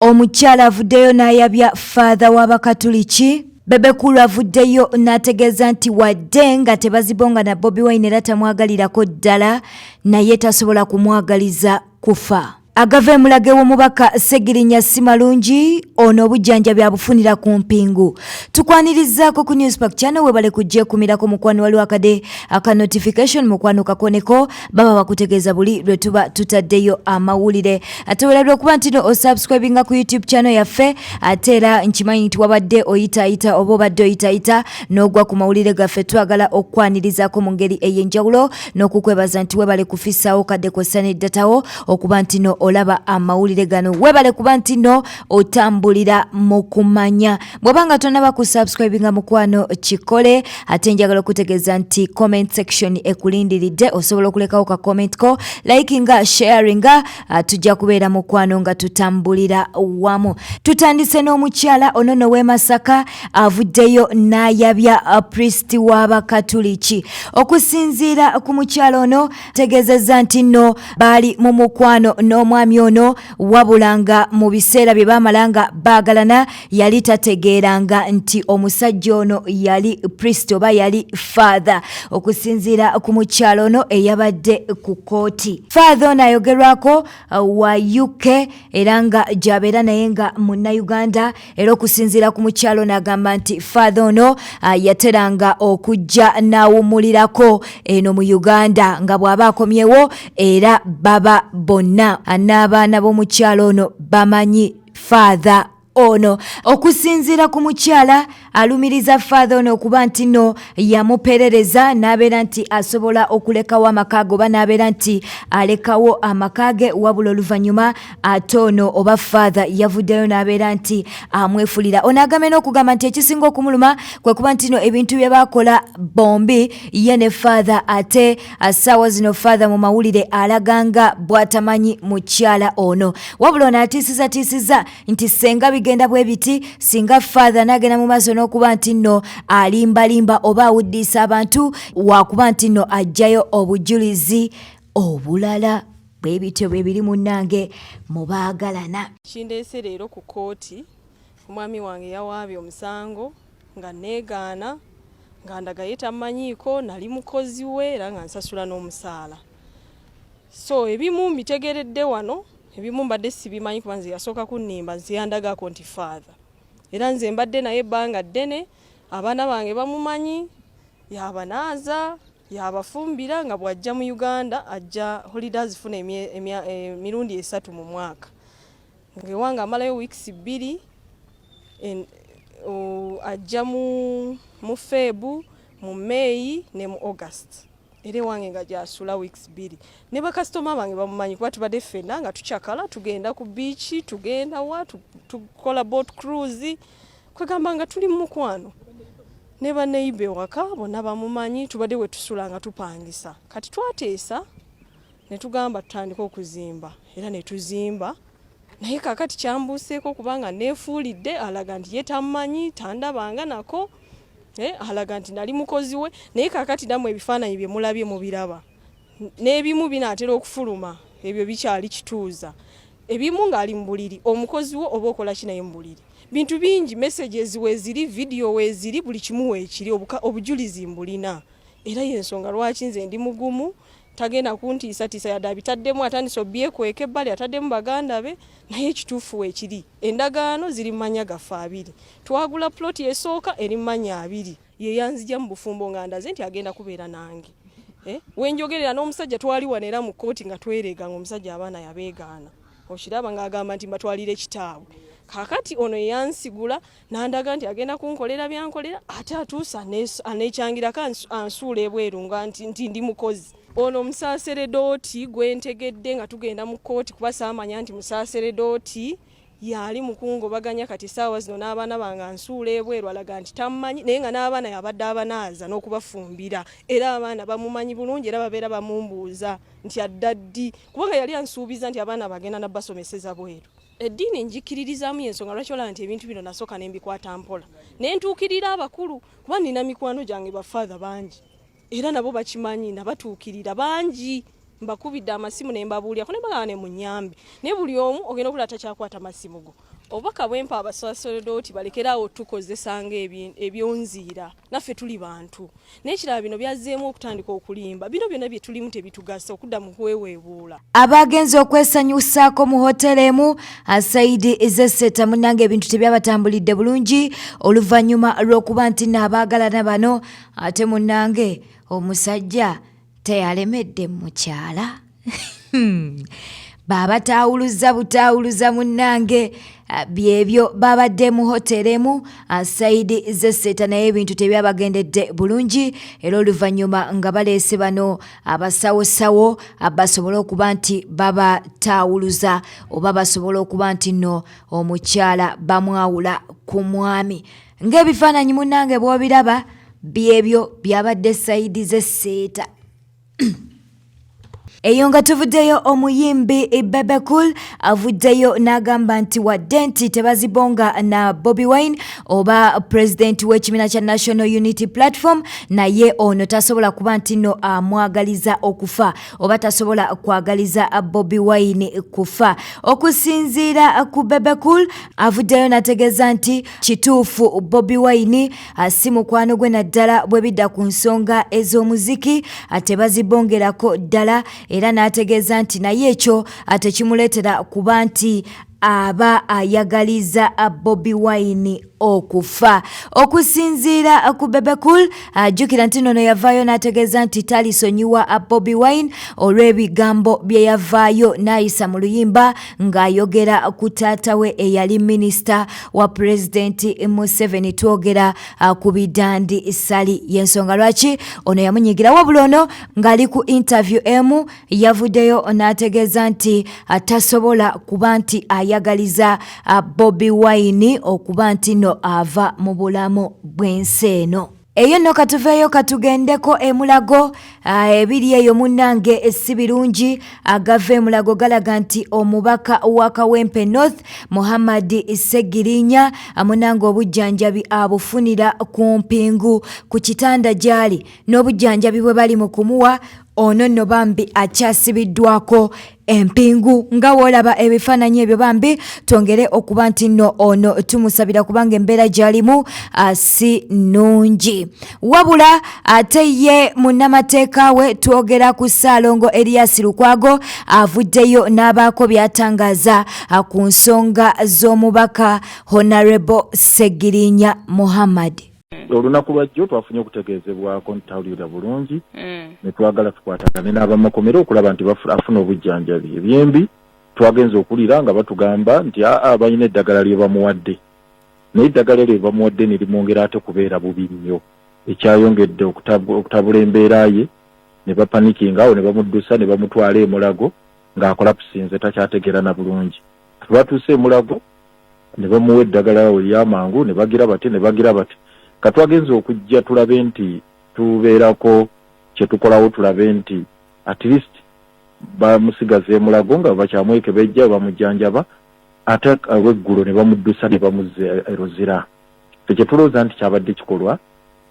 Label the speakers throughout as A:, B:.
A: Omukyala avuddeyo n'ayabya father w'Abakatuliki. Bebe Kulu avuddeyo n'ategeeza nti wadde nga tebazibonga na Bobi Wine era tamwagalirako ddala naye tasobola kumwagaliza kufa. Agave mulage w'omubaka SSEGIRINYA si malungi ono obujjanjabi abufunira ku mpingu. Tukwanirizaako ku Newspack channel webale kujje kumirako mukwano waliwo akade aka notification mukwano kakoneko baba bakutegeeza buli lwe tuba tutaddeyo amawulire. Ate weerabira okuba nti no osubscribinga ku YouTube channel yaffe ate era nkimanyi nti wabadde oyitaayita oba obadde oyitaayita n'ogwa ku mawulire gaffe twagala okwanirizaako mu ngeri ey'enjawulo n'okukwebaza nti webale kufissaawo kadde kw'ossa n'eddatawo okuba nti no olaba amawulire gano webale kuba nti no otambulira mu kumanya. Bw'obanga tonaba ku subscribinga mukwano kikole ate njagala okutegeeza nti comment section ekulindiridde osobola okulekawo ka comment ko likinga sharinga tujja kubeera mukwano nga tutambulira wamu. Tutandise n'omukyala ono n'ow'e Masaka avuddeyo n'ayabya priest w'Abakatuliki. Okusinziira ku mukyala ono tegeezezza nti no baali mu mukwano n'omwami ono wabulanga mu biseera bye baamalanga baagalana yali tategeeranga nti omusajja ono yali priest oba yali father. Okusinziira ku mukyalo ono eyabadde ku kooti. Father ono ayogerwako wa UK era nga gy'abeera naye nga munnauganda era okusinziira ku mukyalo ono agamba nti father ono yateranga okujja n'awummulirako eno mu Uganda nga bw'aba akomyewo era baba bonna n'abaana b'omukyalo ono bamanyi father ono. Okusinziira ku mukyala alumiriza father ono okuba nti no yamuperereza n'abeera nti asobola okulekawo amakage oba n'abeera nti alekawo amakage wabula oluvannyuma ate ono oba father yavuddeyo n'abeera nti amwefulira. Ono agambe n'okugamba nti ekisinga okumuluma kwe kuba nti no ebintu bye baakola bombi ye ne father ate assaawa zino father mu mawulire alaganga bw'atamanyi mukyala ono wabula ono atisizatisiza nti senga bigenda bwe biti singa father n'agenda mu maaso n'okuba nti no alimbalimba oba awuddiisa abantu wakuba nti no ajjayo obujulizi obulala bwe bityo bwe biri munnange mu baagalana.
B: Kindeese leero ku kooti omwami wange yawaabye omusango nga neegaana nga ndagaye tamanyiiko nali mukozi we era nga nsasula n'omusaala. So ebimu mbitegeredde wano ebimu mbadde sibimanyi kuba nze yasooka kunnimba nze yandagako nti father era nze mbadde naye ebbanga ddene abaana bange bamumanyi yabanaaza yabafumbira nga bw'ajja mu Uganda ajja holidays funa emirundi 3 mu mwaka ngewange amalayo weeks 2 ajja mu Febu mu May ne mu August ere wange nga jasula weeks 2 ne ba customer bange bamumanyi kuba tubadde ffenna nga tukyakala tugenda ku beach tugenda wa tukola boat cruise kwegamba nga tuli mu mukwano ne ba neighbor waka bonna bamumanyi tubadde we tusula nga tupangisa kati twateesa ne tugamba tutandika okuzimba era ne tuzimba naye kakati kyambuseeko kubanga neefuulidde alaga nti ye tamanyi tandabanga nako alaga nti nali mukozi we naye kakati namwe ebifaananyi bye mulabye mu biraba n'ebimu binaatera okufuluma ebyo bikyali kituuza ebimu ng'ali mu buliri omukozi wo oba okola kinaye mu buliri bintu bingi messages weeziri video weeziri buli kimu weekiri obujulizi mbulina era y'ensonga lwaki nze ndi mugumu tagenda kuntiisatiisa yadde abitaddemu atandise obyekweka ebbali ataddemu baganda be naye ekituufu weekiri endagaano ziri manya gaffe 2 twagula ploti esooka eri manya 2 ye yanzija mu bufumbo nga ndaze nti agenda kubeera nange wenjogerera n'omusajja twali wanera mu kooti nga twerega ng'omusajja abaana yabeegaana okiraba ng'agamba nti mbatwalire kitaawe kakati ono yansigula nandaga nti agenda kunkolera byankolera ate atuusa aneekyangirako ansuula ebweru nga nti ndi mukozi. Ono musaaseredooti gwentegedde nga tugenda mu kooti kuba saamanya nti musaaseredooti yali mukungobaganya kati saawa zino n'abaana bange ansuula ebweru alaga nti tamumanyi naye nga n'abaana yabadde abanaaza n'okubafumbira era abaana bamumanyi bulungi era babeera bamumbuuza nti addaddi kubanga yali ansuubiza nti abaana bagenda nabbasomeseza bweru. Eddiini njikiririzamu y'ensonga lwaki olaba nti ebintu bino nasooka ne mbikwata mpola ne ntuukirira abakulu kuba nina mikwano gyange bafaatha bangi era nabo bakimanyi nabatuukirira bangi mbakubidde amasimu ne mbabuulirako ne bagamba ne munyambe naye buli omu ogenda okulaba takyakwata masimu go obaka bwempa abasaseredoti balekerawo tukozesa ebyonziira naffe tuli bantu n'ekirala bino byazzeemu okutandika okulimba bino byonna bye tulimu tebitugasa okudda mu kweweebuula.
A: Abagenzi okwesanyusaako mu hoteli emu Atisizatisiza munnange ebintu tebyabatambulidde bulungi oluvannyuma lw'okuba nti n'abaagalana bano ate munnange omusajja teyalemedde mukyala. Babatawuluza butawuluza munnange byebyo babadde mu hoteli emu Atisizatisiza naye ebintu tebyabagendedde bulungi era oluvannyuma nga baleese bano abasawosawo basobola okuba nti babatawuluza oba basobola okuba nti nno omukyala bamwawula ku mwami. Ng'ebifaananyi munnange bw'obiraba byebyo byabadde Atisizatisiza. Eyo nga tuvuddeyo omuyimbi Bebe avuddeyo n'agamba nti wadde nti tebazibonga na Bobi Wine oba president w'ekibiina kya National Unity Platform naye ono tasobola kuba nti nno amwagaliza okufa oba tasobola kwagaliza Bobi Wine kufa. Okusinziira ku Bebe avuddeyo n'ategeeza nti kituufu Bobi Wine si mukwano gwe naddala bwe bidda ku nsonga ez'omuziki tebazibongerako ddala era n'ategeeza nti naye ekyo tekimuleetera kuba nti aba ayagaliza Bobi Wine okufa. Okusinziira ku Bebe ajjukira nti nono yavaayo n'ategeeza nti talisonyiwa Bobi Wine olw'ebigambo bye yavaayo n'ayisa mu luyimba ng'ayogera ku taata we eyali minisita wa pulezidenti Museveni twogera ku bidandi Sali y'ensonga lwaki ono yamunyigira wabula ono ng'ali ku interview emu yavuddeyo n'ategeeza nti tasobola kuba nti ayagaliza Bobi Wine okuba nti no ava mu bulamu bw'ensi eno. Eyo nno katuveeyo katugendeko emulago ebiri eyo munnange si birungi agava emulago galaga nti omubaka wa Kawempe North Muhammad SSEGIRINYA munnange obujjanjabi abufunira ku mpingu ku kitanda gyali n'obujjanjabi bwe bali mu kumuwa ono nno bambi akyasibiddwako empingu nga wolaba ebifaananyi ebyo bambi twongere okuba nti nno ono tumusabira kubanga embeera gyalimu si nnungi. Wabula ate ye munnamateeka we twogera ku Ssaalongo Erias Lukwago avuddeyo n'abaako by'atangaza ku nsonga z'omubaka Honorable SSEGIRINYA Muhammad.
C: Olunaku lwajjo twafunye okutegeezebwako ntawulira bulungi ne twagala tukwatagane n'abamakomero okulaba nti afuna obujjanjabi. Ebyembi twagenze okulira nga batugamba nti balina eddagala lye bamuwadde naye eddagala lye bamuwadde ne limwongera ate kubeera bubi nnyo ekyayongedde okutabula embeera ye ne bapanikinga awo ne bamuddusa ne bamutwala emulago ng'akola pusinze takyategeera na bulungi. Batuuse emulago ne bamuwa eddagala we ly'amangu ne bagira bati katwagenze okujja tulabe nti tubeerako kye tukolawo tulabe nti at least bamusigaza emulago nga bakyamweke bejja bamujjanjaba ate aw'eggulu ne bamuddusa ne bamuzza eruzira. Ekyo tulowooza nti kyabadde kikolwa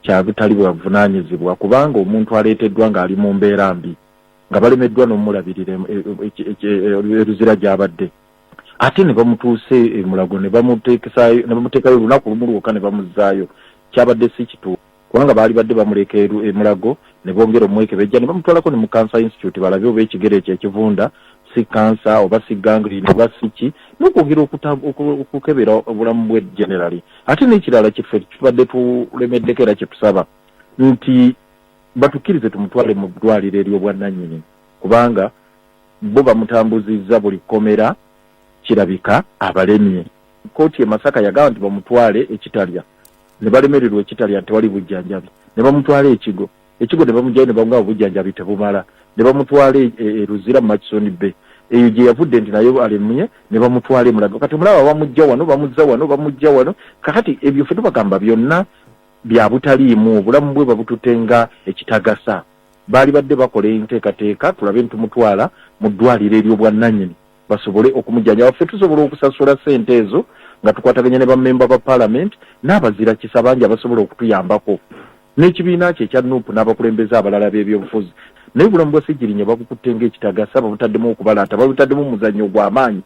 C: kya butali bwavunaanyizibwa kubanga omuntu aleeteddwa ng'ali mu mbeera mbi nga balemeddwa n'omulabirira eruzira gy'abadde ate ne bamutuuse emulago ne bamuteekayo olunaku lumu lwokka ne bamuzzaayo. Kyabadde si kituufu kubanga baali badde bamuleka emulago ne bongera omweke bejja ne bamutwalako ne mu Cancer Institute balabe oba ekigere ekyo ekivunda si kansa oba si gangrene oba si ki n'okwongera okukebera obulamu bwe generali. Ate n'ekirala kiffe tubadde tulemeddeko era kye tusaba nti batukkirize tumutwale mu ddwaliro ery'obwannannyini kubanga bo bamutambuzizza buli kkomera kirabika abalemye. Kkooti e Masaka yagamba nti bamutwale ekitalya ne balemererwa ekitalya tewali bujjanjabi ne bamutwala ekigo ne bamugyayo ne bamugamba obujjanjabi tebumala ne bamutwala eruzira mu Makisoni Bay eyo gye yavudde nti nayo alemye ne bamutwala emulago. Kati mulaba bamujja wano bamujja wano kakati ebyo ffe tubagamba byonna bya butaliimu obulamu bwe babututenga ekitagasa. Baali badde bakola enteekateeka tulabe ntumutwala mu ddwaliro ery'obwannannyini basobole okumujjanjaba ffe tusobola okusasula ssente ezo nga tukwataganya ne bammemba ba parliament n'abazira kisa bangi abasobola okutuyambako n'ekibiina kye ekya NUP n'abakulembeze abalala b'ebyobufuzi naye obulamu bwa SSEGIRINYA babukutte ng'ekitagasa babutaddemu okubalaata babutaddemu omuzannyo gw'amaanyi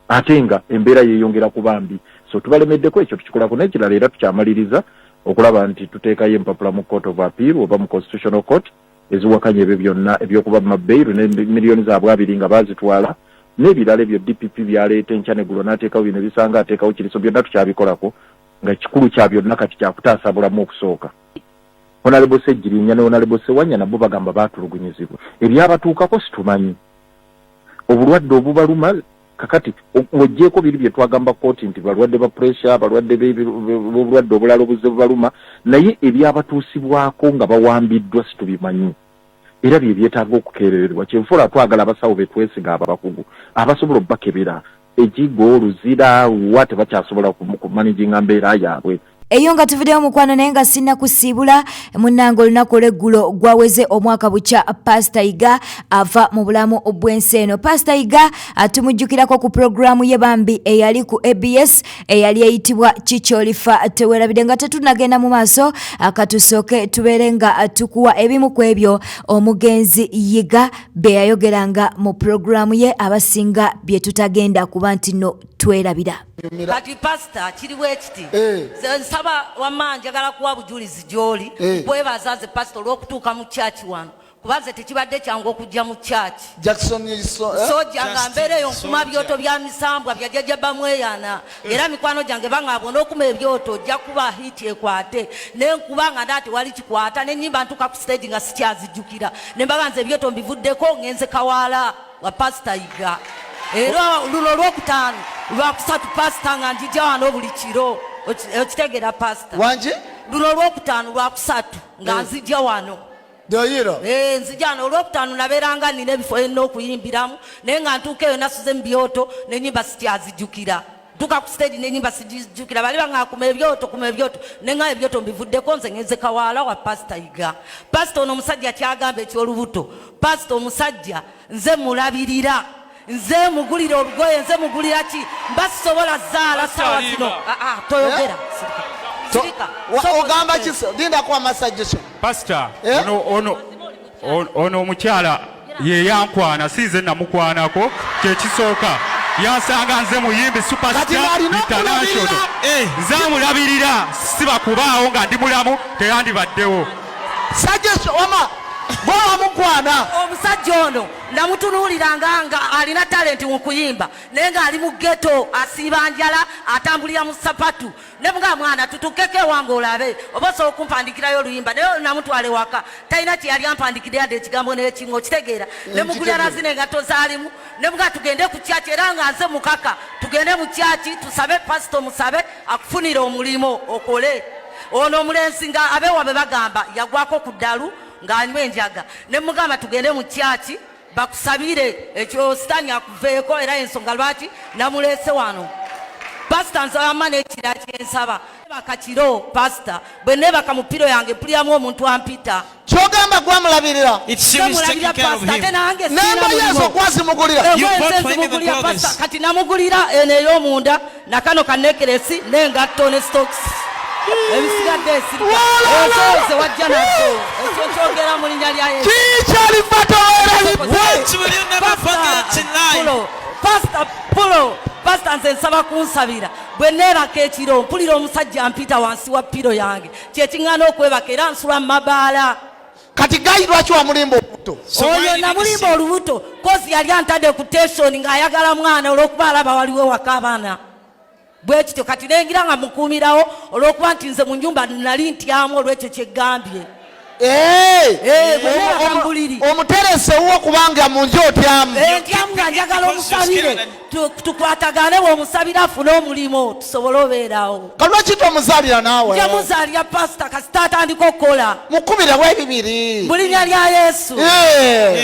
C: ate nga embeera yeeyongera kuba mbi. So tubalemeddeko ekyo tukikolako n'ekirala era tukyamaliriza okulaba nti tuteekayo empapula mu Court of Appeal oba mu Constitutional Court eziwakanya ebyo byonna ebyokuba mu mabbeeru ne miliyoni zaabwe 2 nga baazitwala n'ebirala ebyo DPP byaleeta enkya neggulo n'ateekawo bino bisanga ateekawo kiriso byonna tukyabikolako nga kikulu kya byonna kati kyakutaasa bulamu okusooka. Honorable SSEGIRINYA ne Honorable Sewanya nabo bagamba baatulugunyizibwa. Ebyabatuukako situmanyi. Obulwadde obubaluma kakati ng'oggyeko biri bye twagamba kooti nti balwadde ba pressure, balwadde b'obulwadde obulala obuze bubaluma, naye ebyabatuusibwako nga bawambiddwa situbimanyi. Era bye byetaaga okukeerererwa. Kyenfula twagala abasawo betwesiga abakugu abasobola obbakebera ekigo oluzira wa tebakyasobola kumanaginga mbeera yaabwe.
A: Eyo nga tuviddeyo mukwano naye nga sinna kusiibula munnange olunaku olw'eggulo gwaweze omwaka bukya Pastor Iga ava mu bulamu bw'ensi eno. Pastor Iga tumujjukirako ku programu ye bambi eyali ku EBS eyali eyitibwa Kikyolifa teweerabidde nga tetunagenda mu maaso akatusooke tubeere nga tukuwa ebimu ku ebyo omugenzi Yiga be yayogeranga mu programu ye abasinga bye tutagenda kuba nti no twerabira.
D: Kati pastor kiriwo ekiti nsaba wamma njagala kuwa bujulizi gy'oli kwebazaze pastor olw'okutuuka mu church wano kubaze tekibadde kyangu okujja mu church sojja nga mbeereyo nkuma byoto bya misambwa bya jjajja bamweyana era mikwano gyange baŋŋabwe n'okuma ebyoto ojja kuba hiti ekwate nenkuba nga ndaati wali kikwata nenyimba ntuuka ku stage nga sikyazijjukira ne mbaganza ebyoto mbivuddeko ngenze kawaala wa Pastor Iga. Era luno olwokutaano lwakusatu pastor nga njija wano buli kiro okitegeera pastor
E: wanje
D: luno olwokutaano lwakusatu nga nzija wano
E: doyiro
D: nzija wano olwokutaano nabeeranga nina ebifo enna okuyimbiramu naye nga ntuuka eyo nasuze mu byoto n'ennyimba sikyazijjukira ntuuka ku stage n'ennyimba sijijjukira bali baŋŋakuma ebyoto nenga ebyoto mbivuddeko nze ngenze kawaala wa Pastor Iga. Pastor ono omusajja kyagamba eky'olubuto pastor omusajja nze mulabirira nze mugulira olugoye nze mugulira ki mbasobola zaala sawa zino toyogera sirika
E: ogamba kiso dinda kwa masajjisho
F: pastor ono omukyala ye yankwana sinze namukwanako kyekisooka yansanga nze muyimbi superstar international nze mulabirira sibakubaawo nga ndi mulamu teyandibaddewo
E: sajjisho wama Bwa mukwana
D: omusajja ono namutunuuliranga nga alina talenti mu kuyimba naye nga ali mu ghetto asiiba njala atambulira mu sapatu ne mga mwana tutukeke wange olabe oba osobola okumpandikirayo oluyimba naye namutwale waka talina kye yali ampandikira yadde ekigambo n'ekingo kitegeera ne mugulira razina engatto zaalimu ne mga tugende ku kyaki era nga nze mukaka tugende mu kyaki tusabe pasito musabe akufunira omulimu okole ono omulenzi nga abeewabe bagamba yagwako ku ddalu ng'anywa enjaga ne mugamba tugende mu kyaki bakusabire ekyo sitaani akuveeko era ensonga lwaki namuleese wano pasita nsaba n'ekira kyensaba bakakiro pasita bwe neebaka mu piro yange mpuliramu omuntu ampita
E: kyogamba gwamulabirira
D: ate nange
E: nemba yezo gwazimugulira
D: nzimugulira pasita kati namugulira eno ey'omunda nakano kanekeresi n'engatto ne stokes ebisigadde esirika ezoze wajja nazo ekyo kyogera mu linnya lya Yesu pasita nze nsaba kunsabira bwe neebaka ekiro mpulira omusajja mpita wansi wa piro yange kyekiŋŋaana okwebaka era nsula mu mabaala
E: kati gayi lwaki wamulimba olubuto
D: oyo namulimba olubuto kozi yali antadde ku teshoni ng'ayagala mwana olw'okuba alaba waliwo waka abaana bwe kityo kati nengira nga mukuumirawo olw'okuba nti nze mu nnyumba nali ntyamu olw'ekyo kyeggambye
E: omuterese wuwo kubanga mu nju otyamu
D: ntyamu nga njagala omusabire tukwatagane bw'omusabire afune omulimu tusobole obeerawo
E: kalwaki tomuzaalira naawe
D: nja muzaalira pasita kasita atandika okukola
E: mukubirawo ebibiri
D: mu linnya lya Yesu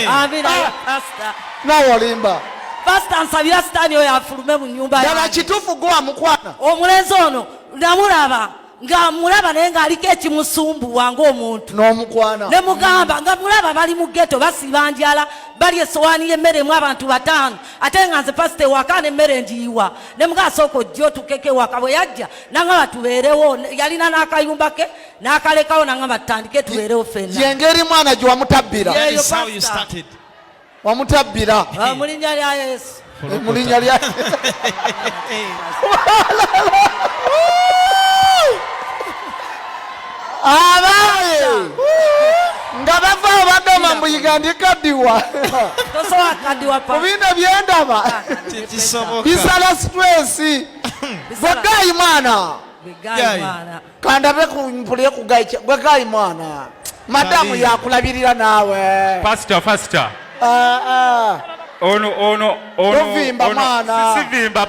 D: amina pasita
E: naawe olimba
D: pasita nsabira sitaani oyo afulume mu nnyumba
E: ddala kituufu gwa mukwana
D: omulenzi ono namulaba nga mulaba naye ng'aliko ekimusumbuwa ng'omuntu
E: n'omukwana
D: ne mugamba nga mulaba bali mu ghetto basiba njala bali essowaani y'emmeremu abantu 5 ate nga nze pasita ewaka n'emmere ngiyiwa ne mugasooka ojja otukeke ewaka bwe yajja nangamba tubeerewo yalina n'akayumba ke n'akalekawo nangamba tutandike tubeerewo ffenna
E: yengeri mwana gye wamutabbira wamutabbira
D: mu linnya lya Yesu
E: mulinya lya abaye nga bava bagamba mbuyiga ndikaddiwa
D: tosobola kaddiwa pa
E: mubina byendaba bisala stress bwegayi mwana kandabe kumpulire kugayi bwegayi mwana madamu yakulabirira naawe
F: pastor ono sivimba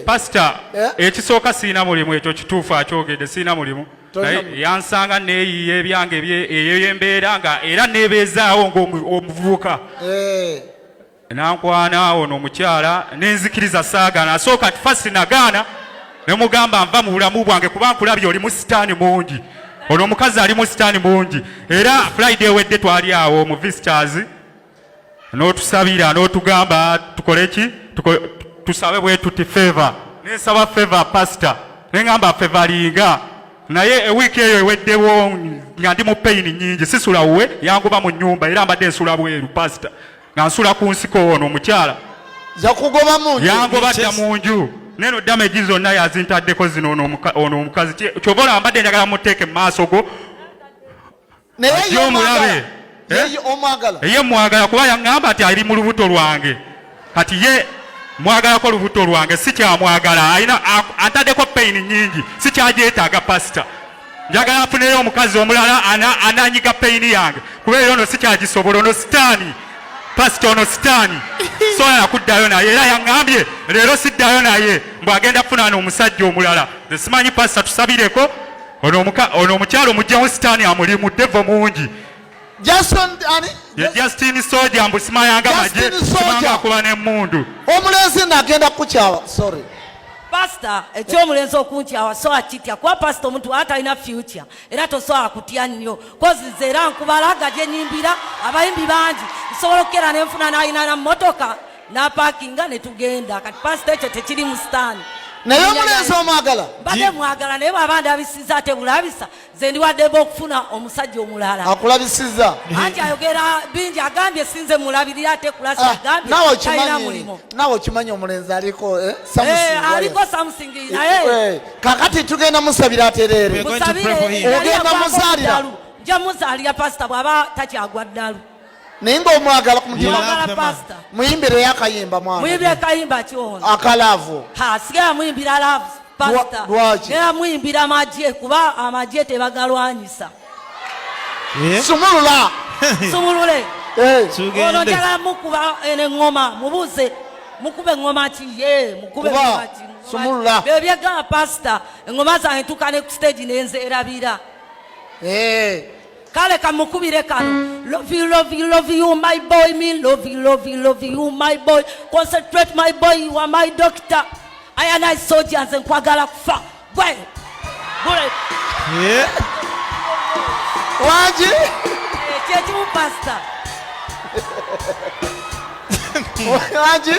F: pastor ekisooka siina mulimu ekyo kituufu akyogedde siina mulimu naye yansanga neeyiya ebyange eyembeera nga era neebeezaawo ng'omuvubuka nankwana ono omukyala nenzikiriza saagaana asooka ti fasi nagaana ne mugamba nva mu bulamu bwange kuba nkulabye oli mu sitaani mungi ono omukazi ali mu sitaani mungi era friday wedde twali awo mu visitors n'otusabira n'otugamba tukole ki tusabe bwe tuti favor nensaba favor pastor nengamba favoringa naye ewiiki eyo eweddewo nga ndi mu pain nyingi sisula wuwe yangoba mu nnyumba era mbadde nsula bweru pastor nga nsula ku nsiko ono omukyala
E: yakugoba munju
F: yangoba dda mu nju neno damage zonna yazintaddeko zino ono omukazi kyova olaba mbadde njagala muteeke mu maaso go
E: naye
F: omulabe ye mwagala kuba yaŋŋamba nti ali mu lubuto lwange kati ye mwagalako lubuto lwange sikyamwagala alina antaddeko pain nyingi sikyagyetaaga pasita njagala afuneyo omukazi omulala ananyiga pain yange kubeera ono sikyagisobola ono sitaani pasita ono sitaani soyala kuddayo naye era yaŋŋambye leero siddayo naye mbwagenda kufunaana omusajja omulala simanyi pasita tusabireko ono omukyalo omugyamu sitaani amulimu devo mungi Justin Soja mbusima yanga maje simanga kuba n'emmundu
E: omulenzi nagenda kukyawa sorry
D: pastor ekyomulenzi okunkyawa so akitya kuba pastor omuntu atalina future era tosobola kutya nnyo kozize era nkubalaga gye nyimbira abayimbi bangi nsobola okukera nenfuna n'alina na mmotoka n'apaakinga ne tugenda kati pastor ekyo tekiri mu sitaani
E: naye omulenzi omwagala
D: mbadde mwagala naye bw'aba ndabisiza ate bulabisa ze ndiwaddeko okufuna omusajja omulala
E: akulabisiza
D: anti ayogera bingi agambye sinze mulabirira ate kulasi agambye talina mulimo
E: nawe okimanyi omulenzi aliko
D: aliko samusingi naye
E: kakati tugenda musabira atereere ogenda muzaalira
D: nja muzaalira pasita bw'aba takyagwa ddalu
E: naye ngaomwagala ku mutima
D: pasita
E: muyimbire akayimba mwana
D: muyimbire akayimba kyono
E: akalaavu
D: sigala muyimbira laavu pasita era muyimbira amagye kuba amagye tebagalwanyisa
E: sumulula
D: sumulule ono njagala mukuba eneŋŋoma mubuuze mukube eŋŋoma ki mukube eŋŋoma ki
E: sumulula
D: byo byegala pasita eŋŋoma zange tuka ne ku stage nenzeerabira kale kamukubire kano love you my boy me love you my boy concentrate my boy you are my doctor I and I soldiers and nkwagala kufa gwe bullet
E: waji
D: chetu pastor
E: waji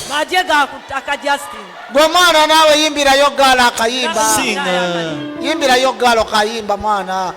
D: majega kutaka Justin
E: gwe mwana nawe yimbirayo gala akayimba yimbirayo galo kayimba mwana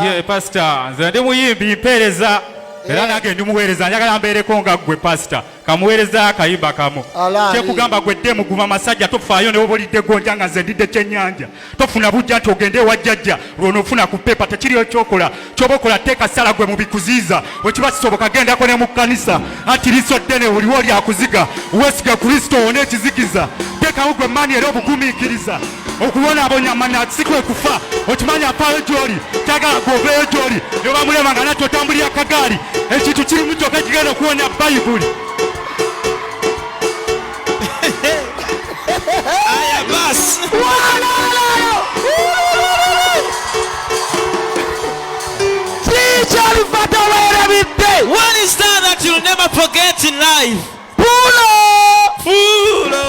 F: ye pastor nze ndi muyimbi mpeereza era nange ndi muweereza njagala mbeereko nga ggwe pastor kamuweereza akayimba kamu kyekugamba gwe dde muguma amasajja tofaayo ne wobolidde gonja nga nze ndidde kyennyanja tofuna bujja nti ogende ewa jjajja lw'onoofuna ku pepa tekiriyo kyokola kyoba okola teeka ssala gwe mu bikuziiza wekiba kisoboka gendako ne mu kkanisa anti liiso ddene oliwo lyakuziga weesiga kristo owone ekizikiza teekawo gwe maani era obugumiikiriza okubonaabonya mana si kwe kufa okimanyi afaayo gy'oli kyagala gwoveeyo gy'oli ne bamulema nga nati otambulira kagaali ekintu kirimu kyokka kigenda okuwonya bayibuli
G: aya basi what is that you'll never forget in life? Fulo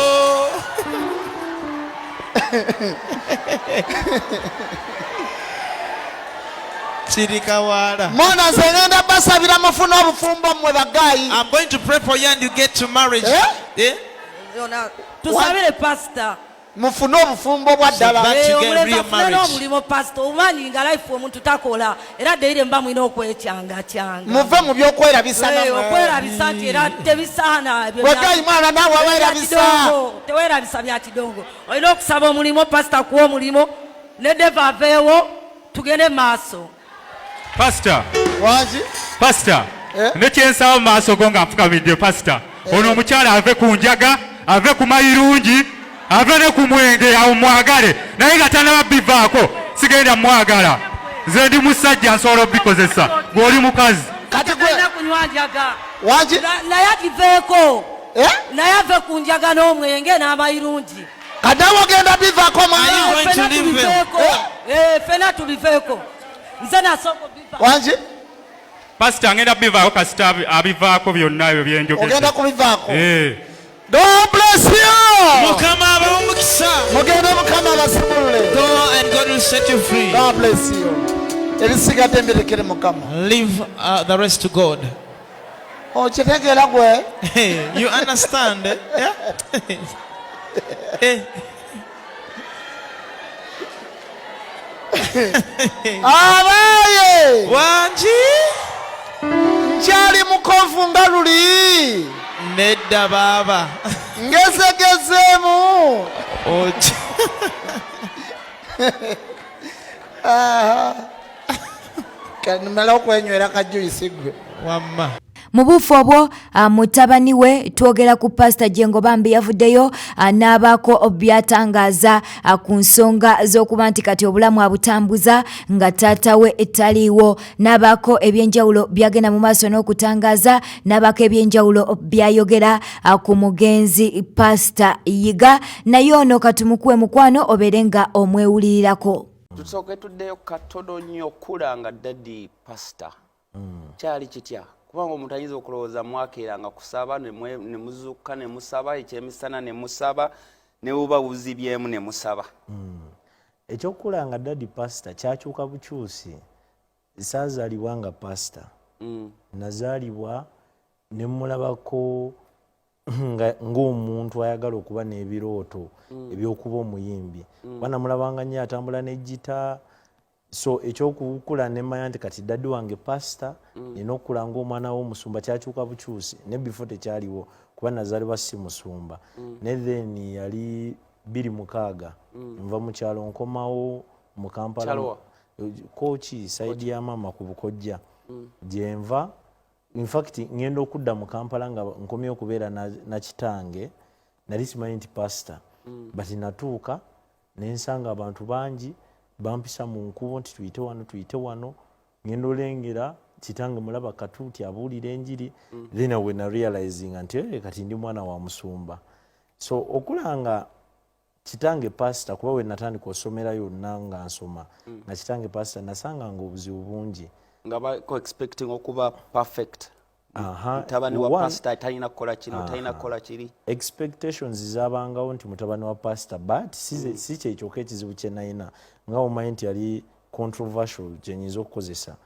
G: Chirikawara.
E: Mwana zengenda basabira mafuna obufumbo mwe bagayi.
G: I'm going to pray for you and you get to marriage.
D: Tusabire pastor.
E: mufune obufumbo bwa ddala.
G: Real marriage.
D: Mulimo pastor umanyi nga life omuntu takola era deire mba mwina okwekyanga kyanga.
E: Muve mu byokwerabisa namwe.
D: Okwerabisa nti era tebisaana.
E: Wagayi mwana nawe awerabisa.
D: Tewerabisa bya kidongo. Olina okusaba omulimo pastor kuwa omulimo ne deva aveewo tugende maaso.
F: Pastor.
E: Wangi?
F: Pastor. Ne kyensaba maaso go nga nfukamidde pastor. Ono omukyala ave ku njaga, ave ku mayirungi, ave ne ku mwenge awo mwagale. Naye nga tanaba bivaako sigenda mwagala. Nze ndi musajja nsobola obikozesa. Gw'oli mukazi.
D: Kati gwena kunywa njaga.
E: Wangi?
D: Naye akiveeko. Naye ave ku njaga n'omwenge n'amayirungi.
E: Kadawo genda bivaako mwana.
D: Fena tubiveeko. Nze nasoko bivaako.
E: Wangi?
F: Pastor ngenda bivaako kasita abivaako byonna ebyo byenjogeza.
E: Ogenda kubivaako. God bless you.
G: Mukama abamukisa.
E: Mugende Mukama abasumulule.
G: Go and God will set you free.
E: God bless you. Ebisigadde mbirekere Mukama.
G: Leave the rest to God.
E: Okitegeera gwe?
G: You understand? Yeah?
E: Abaye.
G: Wangi?
E: Nkyali mukofu nga luli.
G: Nedda baba.
E: Ngezegezeemu. Kanimala okwenywera kajuyisi gwe.
G: Wamma.
A: Mu bufu obwo mutabani we twogera ku Pastor Jengo Bambi yavuddeyo n'abaako byatangaaza ku nsonga z'okuba nti kati obulamu abutambuza nga taata we ettaliiwo, n'abaako ebyenjawulo byagenda mu maaso n'okutangaaza, n'abaako ebyenjawulo byayogera ku mugenzi Pastor Yiga. Naye ono katumukuwe mukwano obeere nga omwewulirirako.
H: Tusooke tuddeyo katono nnyo okulanga Daddy Pastor. Kyali kitya? Kubanga omuntu ayinza okulowooza mwakeeranga kusaba ne muzuuka ne musaba, ekyemisana ne musaba, ne buba buzibyemu ne musaba.
I: Ekyokulanga Daddy Pastor kyakyuka bukyusi. Saazaalibwa nga pastor. Nazaalibwa ne mulabako ng'omuntu ayagala okuba n'ebirooto eby'okuba omuyimbi. Banamulabanga nnyo atambula n'ejjita. So ekyokukula nemanya nti kati daddy wange pastor nina okukula ng'omwana w'omusumba kyakyuka bukyusi. Ne before tekyaliwo kuba nazaalibwa si musumba. Ne then yali 26 nva mu kyalo nkomawo mu Kampala. Kochi side ya mama ku Bukojja. Gyenva in fact ngenda okudda mu Kampala nga nkomye okubeera na kitange nali simanyi nti pastor. But natuuka nensanga abantu bangi bampisa mu nkubo nti tuyite wano ngendo lengera kitange mulaba katuti abuulira enjiri. Then when I realizing nti kati ndi mwana wa musumba. So okulanga kitange pastor kuba we natandika osomera yonna nga nsoma na kitange pastor nasanga ngo obuzibu bungi
H: nga bako expecting okuba perfect. Mutabani wa pastor talina kukola kino talina kukola kiri.
I: Expectations zabangawo nti mutabani wa pastor but si kyekyoka ekizibu kye nalina nga omanyi nti yali controversial gyenyinza okukozesa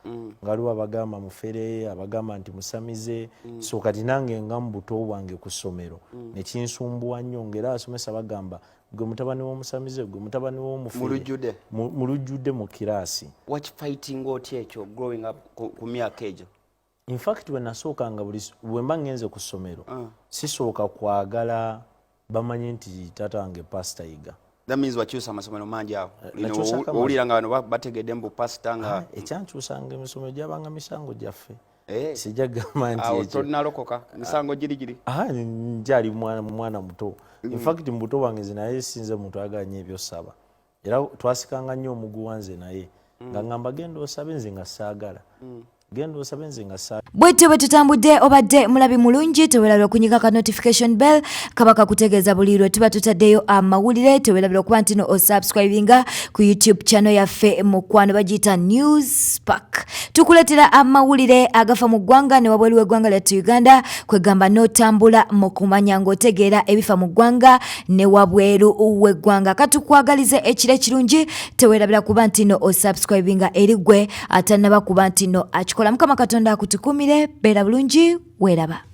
I: nga waliwo abagamba mufere abagamba nti musamize. So kati nange nga mu buto bwange ku ssomero nekinsumbuwa nnyo ng'era abasomesa bagamba gwe mutabani w'omusamize gwe mutabani w'omufere mu lujjudde mu kiraasi.
H: Watch fighting otya ekyo growing up ku myaka egyo?
I: In fact when nasookanga bwe mba ngenze ku ssomero sisooka kwagala bamanyi nti taata wange pastor Yiga.
H: That means wakyusa amasomero mangi awo. Owuliranga bano bategedde mbu pastor nga
I: ekyankyusanga emisomero gyabanga misango gyaffe. Sijja gamba nti
H: ekyo tolinalokoka misango giri
I: njali mwana muto. In fact mu buto bwange nze naye sinze muntu ayagala nnyo ebyosaba era twasikanga nnyo omuguwa nze naye nga ngamba genda osabe nze nga saagala.
A: Bwetyo bwe tutambudde obadde mulabi mulungi teweerabira okunyiga ka notification bell kabaka kutegeeza buli lwe tuba tutaddeyo amawulire. Teweerabira okuba nti no osubscribinga ku YouTube channel yaffe mukwano bagiyita News Pack. Tukuleetera amawulire agafa mu ggwanga ne wabweru w'eggwanga lyattu Uganda kwegamba n'otambula mu kumanya ng'otegeera ebifa mu ggwanga ne wabweru w'eggwanga. Katukwagalize ekiro ekirungi teweerabira kuba nti no osubscribinga eri gwe atannaba kuba nti no akikola. Mukama Katonda akutukumire, beera bulungi, weeraba.